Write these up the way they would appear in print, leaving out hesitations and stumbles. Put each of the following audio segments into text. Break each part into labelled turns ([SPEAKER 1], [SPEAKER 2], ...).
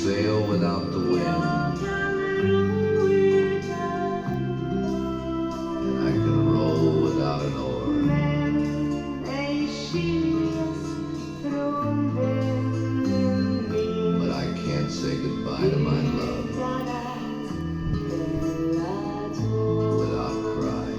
[SPEAKER 1] sail without the wind, and I can row without an oar. But I can't say goodbye to my love without crying.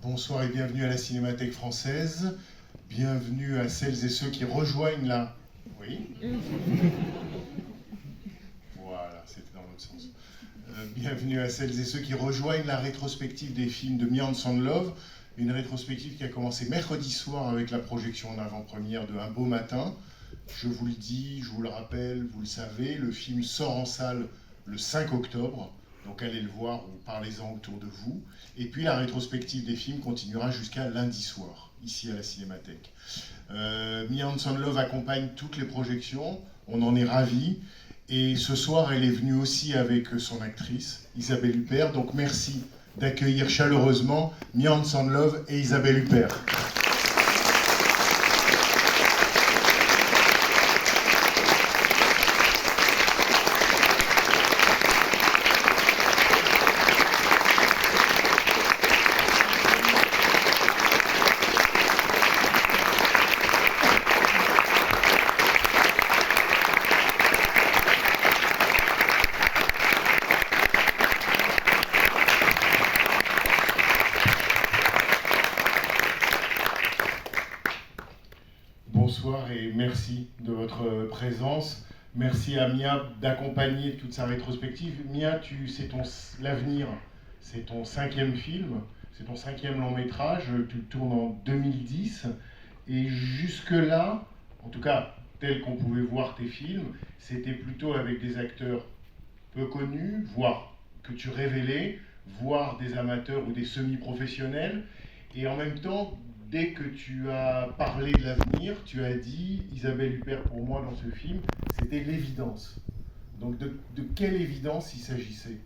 [SPEAKER 2] Bonsoir et bienvenue à la Cinémathèque française. Bienvenue à celles et ceux qui rejoignent la... Oui. Voilà, c'était dans l'autre sens. Bienvenue à celles et ceux qui rejoignent la rétrospective des films de Me and Some Love, une rétrospective qui a commencé mercredi soir avec la projection en avant-première de Un beau matin. Je vous le dis, je vous le rappelle, vous le savez, le film sort en salle le 5 octobre. Donc allez le voir ou parlez-en autour de vous. Et puis la rétrospective des films continuera jusqu'à lundi soir, ici à la Cinémathèque. Me and Some Love accompagne toutes les projections, on en est ravis. Et ce soir, elle est venue aussi avec son actrice, Isabelle Huppert. Donc merci d'accueillir chaleureusement Me and Some Love et Isabelle Huppert. Bonsoir et merci de votre présence. Merci à Mia d'accompagner toute sa rétrospective. Mia, c'est l'avenir, c'est ton 5e film, c'est ton 5e long métrage, tu tournes en 2010. Et jusque-là, en tout cas tel qu'on pouvait voir tes films, c'était plutôt avec des acteurs peu connus, voire que tu révélais, voire des amateurs ou des semi-professionnels. Et en même temps, dès que tu as parlé de l'avenir, tu as dit, Isabelle Huppert, pour moi, dans ce film, c'était l'évidence. Donc de quelle évidence il s'agissait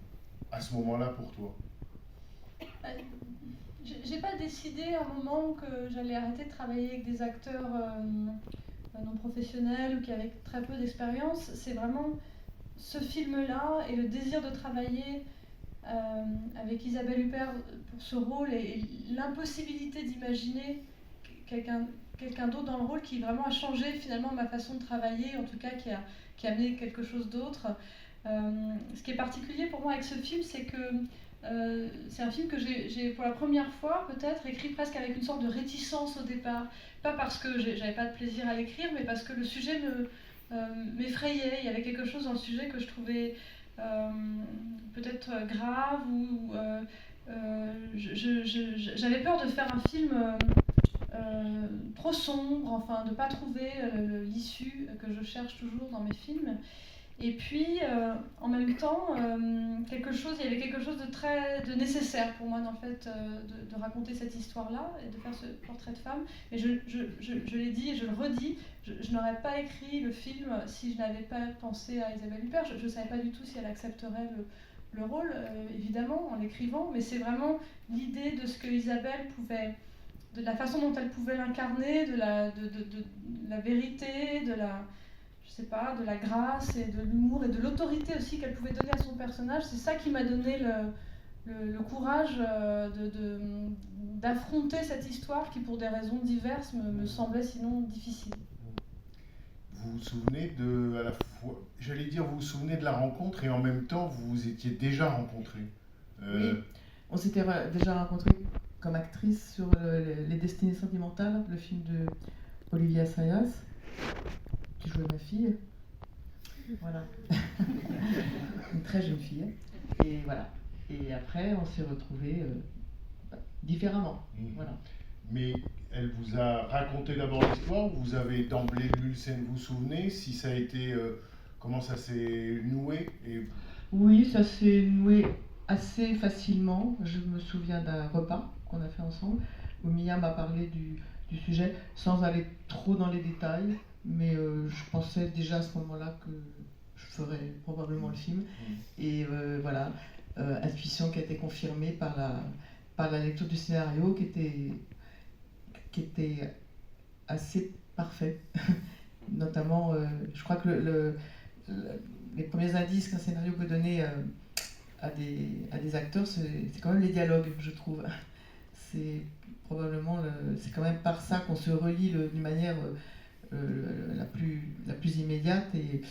[SPEAKER 2] à ce moment-là pour toi?
[SPEAKER 3] J'ai pas décidé à un moment que j'allais arrêter de travailler avec des acteurs non professionnels ou qui avaient très peu d'expérience. C'est vraiment ce film-là et le désir de travailler avec Isabelle Huppert pour ce rôle et l'impossibilité d'imaginer quelqu'un d'autre dans le rôle qui vraiment a changé finalement ma façon de travailler, en tout cas qui a amené quelque chose d'autre. Ce qui est particulier pour moi avec ce film, c'est que c'est un film que j'ai pour la première fois peut-être écrit presque avec une sorte de réticence au départ. Pas parce que j'avais pas de plaisir à l'écrire, mais parce que le sujet m'effrayait. Il y avait quelque chose dans le sujet que je trouvais peut-être grave ou j'avais peur de faire un film trop sombre, enfin de pas trouver l'issue que je cherche toujours dans mes films. Et puis en même temps, il y avait quelque chose de nécessaire pour moi en fait, de raconter cette histoire-là et de faire ce portrait de femme. Mais je l'ai dit et je le redis, je n'aurais pas écrit le film si je n'avais pas pensé à Isabelle Huppert. Je ne savais pas du tout si elle accepterait le rôle, évidemment, en l'écrivant, mais c'est vraiment l'idée de ce que Isabelle pouvait, de la façon dont elle pouvait l'incarner, de la vérité, de la grâce et de l'humour et de l'autorité aussi qu'elle pouvait donner à son personnage. C'est ça qui m'a donné le courage d'affronter cette histoire qui, pour des raisons diverses, me semblait sinon difficile.
[SPEAKER 2] Vous vous souvenez à la fois, j'allais dire, vous vous souvenez de la rencontre et en même temps, vous vous étiez déjà rencontrés.
[SPEAKER 4] Oui, on s'était déjà rencontrés comme actrice sur Les Destinées Sentimentales, le film de Olivia Sayas, qui jouait ma fille. Voilà. Une très jeune fille. Et voilà. Et après, on s'est retrouvés différemment. Voilà.
[SPEAKER 2] mais elle vous a raconté d'abord l'histoire, ou vous avez d'emblée lu le scénario, vous vous souvenez si ça a été, comment ça s'est noué et...
[SPEAKER 4] Oui, ça s'est noué assez facilement. Je me souviens d'un repas qu'on a fait ensemble où Mia m'a parlé du sujet sans aller trop dans les détails, mais je pensais déjà à ce moment-là que je ferais probablement le film. Et voilà, intuition qui a été confirmée par la lecture du scénario qui était assez parfait. Notamment, je crois que les premiers indices qu'un scénario peut donner à des acteurs, c'est quand même les dialogues, je trouve. C'est probablement, c'est quand même par ça qu'on se relie d'une manière la plus immédiate et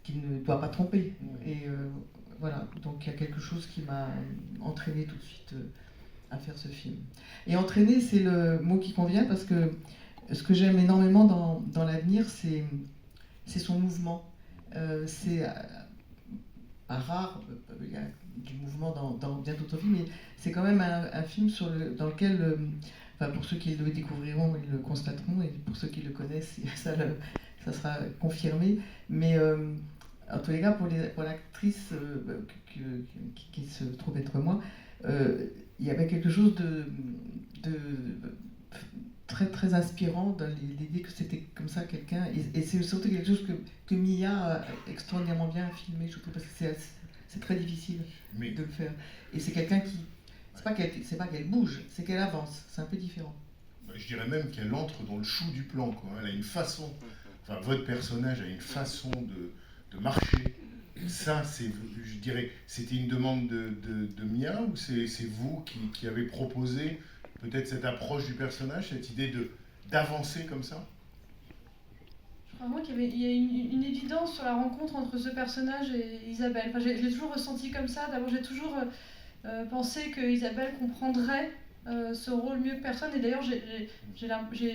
[SPEAKER 4] qui ne doit pas tromper. Et voilà, donc il y a quelque chose qui m'a entraîné tout de suite à faire ce film. Et entraîner, c'est le mot qui convient parce que ce que j'aime énormément dans l'avenir, c'est son mouvement. C'est pas rare, il y a du mouvement dans bien d'autres films, mais c'est quand même un film dans lequel, enfin, pour ceux qui le découvriront, ils le constateront, et pour ceux qui le connaissent, ça sera confirmé. Mais en tous les cas, pour l'actrice qui se trouve être moi, il y avait quelque chose de très très inspirant dans l'idée que c'était comme ça quelqu'un, et c'est surtout quelque chose que Mia a extraordinairement bien filmé, je trouve, parce que c'est très difficile de le faire. Et c'est quelqu'un qui, c'est pas qu'elle bouge, c'est qu'elle avance, c'est un peu différent.
[SPEAKER 2] Je dirais même qu'elle entre dans le chou du plan, quoi. Elle a une façon, enfin votre personnage a une façon de marcher. Ça, je dirais, c'était une demande de Mia, ou c'est vous qui avez proposé peut-être cette approche du personnage, cette idée d'avancer comme ça?
[SPEAKER 3] Je crois vraiment qu'il y a une évidence sur la rencontre entre ce personnage et Isabelle. Enfin, je l'ai toujours ressenti comme ça. D'abord, j'ai toujours pensé que Isabelle comprendrait ce rôle mieux que personne. Et d'ailleurs, j'ai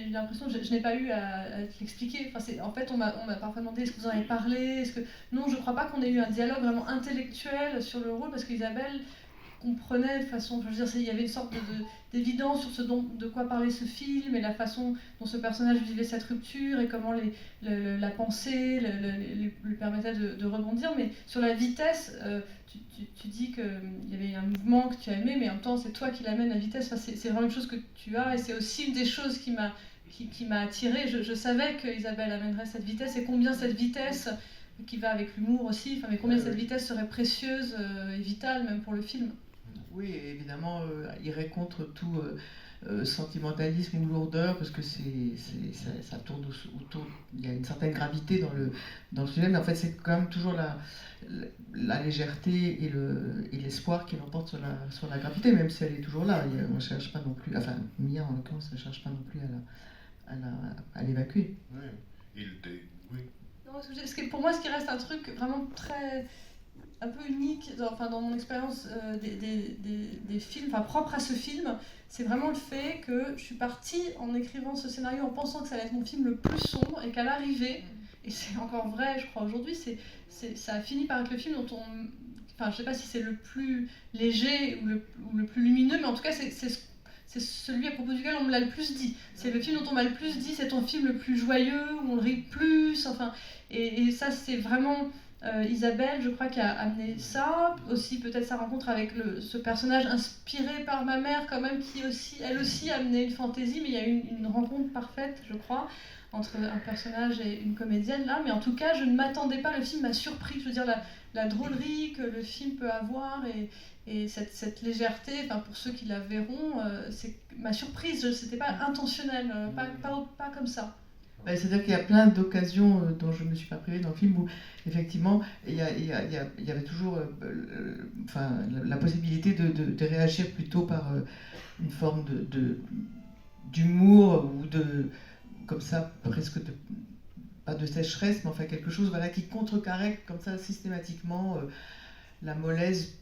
[SPEAKER 3] l'impression que je n'ai pas eu à l'expliquer. Enfin, en fait, on m'a parfois demandé est-ce que vous en avez parlé. Non, je ne crois pas qu'on ait eu un dialogue vraiment intellectuel sur le rôle, parce qu'Isabelle comprenait de façon, enfin, je veux dire, il y avait une sorte d'évidence sur de quoi parlait ce film et la façon dont ce personnage vivait cette rupture et comment la pensée lui permettait de rebondir. Mais sur la vitesse, tu dis qu'il y avait un mouvement que tu as aimé, mais en même temps c'est toi qui l'amène à vitesse. Enfin, c'est vraiment une chose que tu as, et c'est aussi une des choses qui m'a attirée. Je savais qu'Isabelle amènerait cette vitesse, et combien cette vitesse, qui va avec l'humour aussi, mais combien cette vitesse serait précieuse et vitale même pour le film.
[SPEAKER 4] Oui, évidemment, irait contre tout sentimentalisme ou lourdeur, parce que ça tourne autour, il y a une certaine gravité dans le sujet, mais en fait c'est quand même toujours la légèreté et l'espoir qui l'emporte sur la gravité, même si elle est toujours là. On ne cherche pas non plus, enfin Mia en l'occurrence ne cherche pas non plus à l'évacuer.
[SPEAKER 2] Oui. Oui.
[SPEAKER 3] Non, pour moi, ce qui reste un truc vraiment un peu unique dans mon expérience des films, propre à ce film, c'est vraiment le fait que je suis partie en écrivant ce scénario en pensant que ça allait être mon film le plus sombre, et qu'à l'arrivée, et c'est encore vrai je crois aujourd'hui, ça a fini par être le film dont enfin je sais pas si c'est le plus léger ou le plus lumineux, mais en tout cas c'est celui à propos duquel on me l'a le plus dit. C'est le film dont on m'a le plus dit, c'est ton film le plus joyeux, où on rit plus, enfin, et ça c'est vraiment Isabelle, je crois, qui a amené ça. Aussi peut-être sa rencontre avec ce personnage inspiré par ma mère quand même, qui elle aussi a amené une fantaisie, mais il y a eu une rencontre parfaite, je crois, entre un personnage et une comédienne là. Mais en tout cas, je ne m'attendais pas, le film m'a surpris, je veux dire la drôlerie que le film peut avoir, et cette légèreté, pour ceux qui la verront, c'est ma surprise, c'était pas intentionnel, pas comme ça.
[SPEAKER 4] C'est-à-dire qu'il y a plein d'occasions dont je ne me suis pas privée dans le film où, effectivement, il y avait toujours la possibilité de réagir plutôt par une forme d'humour ou comme ça, presque pas de sécheresse, mais enfin quelque chose qui contrecarre comme ça systématiquement la mollesse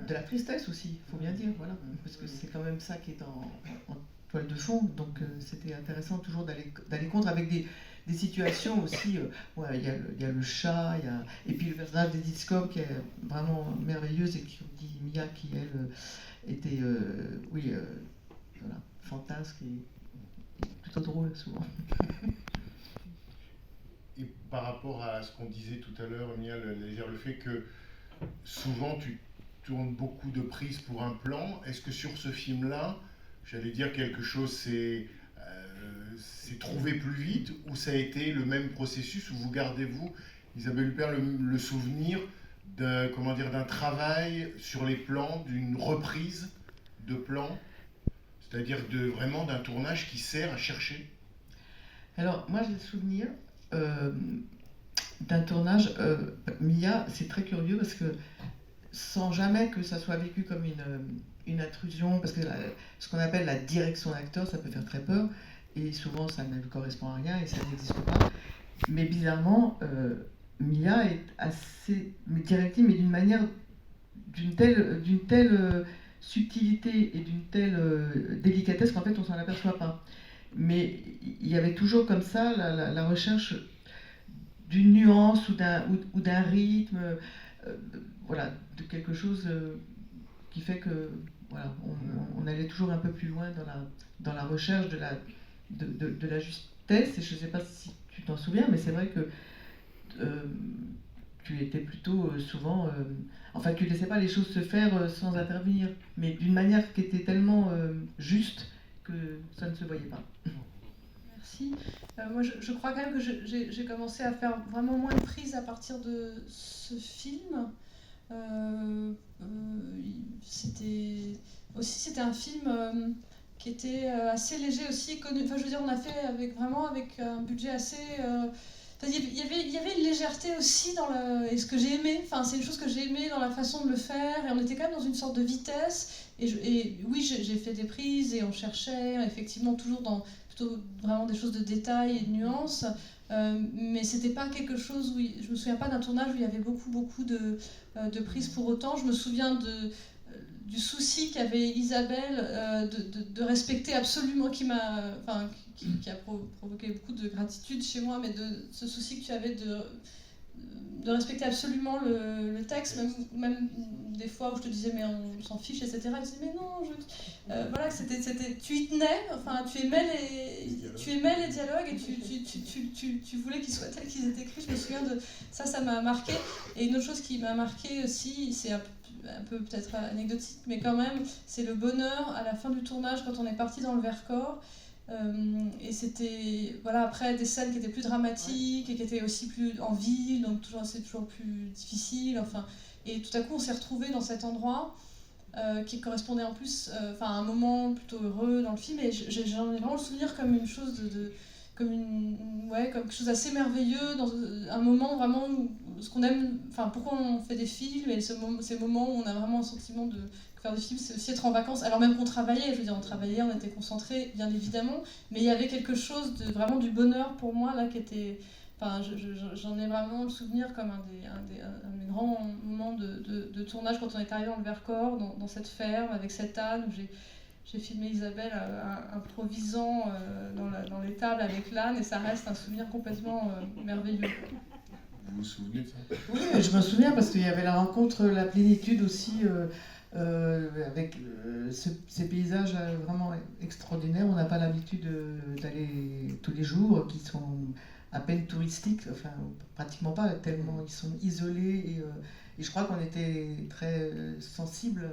[SPEAKER 4] de la tristesse aussi, il faut bien dire, voilà, parce que c'est quand même ça qui est en toile de fond, donc c'était intéressant toujours d'aller contre avec des situations aussi, il y a le chat, et puis le personnage d'Edith Scobb qui est vraiment merveilleuse, et qui dit Mia qui elle était voilà, fantasque et plutôt drôle souvent.
[SPEAKER 2] Et par rapport à ce qu'on disait tout à l'heure, Mia, le fait que souvent tu tournes beaucoup de prises pour un plan, est-ce que sur ce film-là, j'allais dire quelque chose s'est trouvé plus vite, ou ça a été le même processus où vous gardez-vous, Isabelle Huppert, le souvenir d'un travail sur les plans, d'une reprise de plans, c'est-à-dire vraiment d'un tournage qui sert à chercher?
[SPEAKER 4] Alors, moi, j'ai le souvenir d'un tournage. Mia, c'est très curieux parce que sans jamais que ça soit vécu comme une intrusion, parce que ce qu'on appelle la direction d'acteur, ça peut faire très peur, et souvent ça ne correspond à rien et ça n'existe pas. Mais bizarrement, Mia est assez directive, mais d'une telle subtilité et d'une telle délicatesse qu'en fait on s'en aperçoit pas. Mais il y avait toujours comme ça la recherche d'une nuance ou d'un rythme, voilà, de quelque chose qui fait que voilà, on allait toujours un peu plus loin dans la recherche de la justesse. Et je ne sais pas si tu t'en souviens, mais c'est vrai que tu étais plutôt souvent... enfin, tu ne laissais pas les choses se faire sans intervenir, mais d'une manière qui était tellement juste que ça ne se voyait pas.
[SPEAKER 3] Merci. Moi, je crois quand même que j'ai commencé à faire vraiment moins de prises à partir de ce film. C'était un film qui était assez léger aussi, connu. Enfin, je veux dire, on a fait avec un budget assez... il y avait une légèreté aussi et ce que j'ai aimé, enfin, c'est une chose que j'ai aimé dans la façon de le faire, et on était quand même dans une sorte de vitesse, et oui, j'ai fait des prises, et on cherchait, effectivement, toujours dans plutôt vraiment des choses de détail et de nuances, mais c'était pas quelque chose où... Je me souviens pas d'un tournage où il y avait beaucoup de prises pour autant. Je me souviens du souci qu'avait Isabelle de respecter absolument, qui a provoqué beaucoup de gratitude chez moi, mais de ce souci que tu avais de respecter absolument le texte, même des fois où je te disais mais on s'en fiche, etc. Elle disait mais non, voilà, tu y tenais, enfin tu aimais les dialogues et tu voulais qu'ils soient tels qu'ils étaient écrits. Je me souviens de ça m'a marqué. Et une autre chose qui m'a marqué aussi, c'est un peu peut-être anecdotique, mais quand même, c'est le bonheur à la fin du tournage quand on est parti dans le Vercors. Et c'était après des scènes qui étaient plus dramatiques et qui étaient aussi plus en ville, donc c'est toujours plus difficile, et tout à coup on s'est retrouvés dans cet endroit qui correspondait en plus à un moment plutôt heureux dans le film, et j'en ai vraiment le souvenir comme une chose comme quelque chose d'assez merveilleux, dans un moment vraiment ce qu'on aime, pourquoi on fait des films, et ces moments où on a vraiment un sentiment de faire des films, c'est aussi être en vacances, alors même qu'on travaillait, on était concentrés, bien évidemment, mais il y avait quelque chose vraiment du bonheur pour moi, là, qui était... j'en ai vraiment le souvenir comme un des grands moments de tournage, quand on est arrivé dans le Vercors, dans cette ferme, avec cet âne, où j'ai filmé Isabelle improvisant dans les tables avec l'âne, et ça reste un souvenir complètement merveilleux.
[SPEAKER 2] Vous vous souvenez de ça?
[SPEAKER 4] Oui, je me souviens, parce qu'il y avait la rencontre, la plénitude aussi, avec ces paysages vraiment extraordinaires. On n'a pas l'habitude d'aller tous les jours, qui sont à peine touristiques, enfin pratiquement pas, tellement ils sont isolés, et je crois qu'on était très sensibles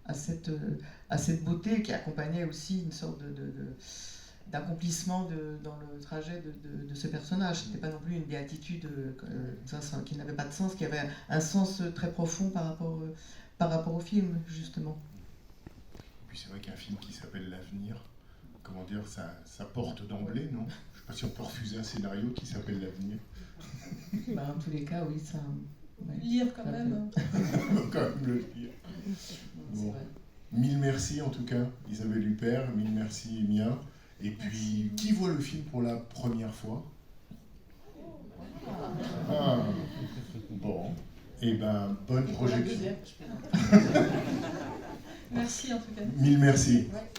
[SPEAKER 4] à cette beauté qui accompagnait aussi une sorte d'accomplissement dans le trajet de ce personnage. C'était pas non plus une béatitude qui n'avait pas de sens, qui avait un sens très profond par rapport au film, justement.
[SPEAKER 2] Et puis c'est vrai qu'un film qui s'appelle L'Avenir, comment dire, ça porte d'emblée, non? Je sais pas si on peut refuser un scénario qui s'appelle L'Avenir.
[SPEAKER 4] En tous les cas, oui, ça... Ouais,
[SPEAKER 3] lire quand même.
[SPEAKER 2] Quand même le lire. Bon. Mille merci en tout cas, Isabelle Huppert, mille merci Mia. Et puis, qui voit le film pour la première fois? Bon, et ben bonne projection.
[SPEAKER 3] Merci en tout cas.
[SPEAKER 2] Mille merci.
[SPEAKER 4] Ouais.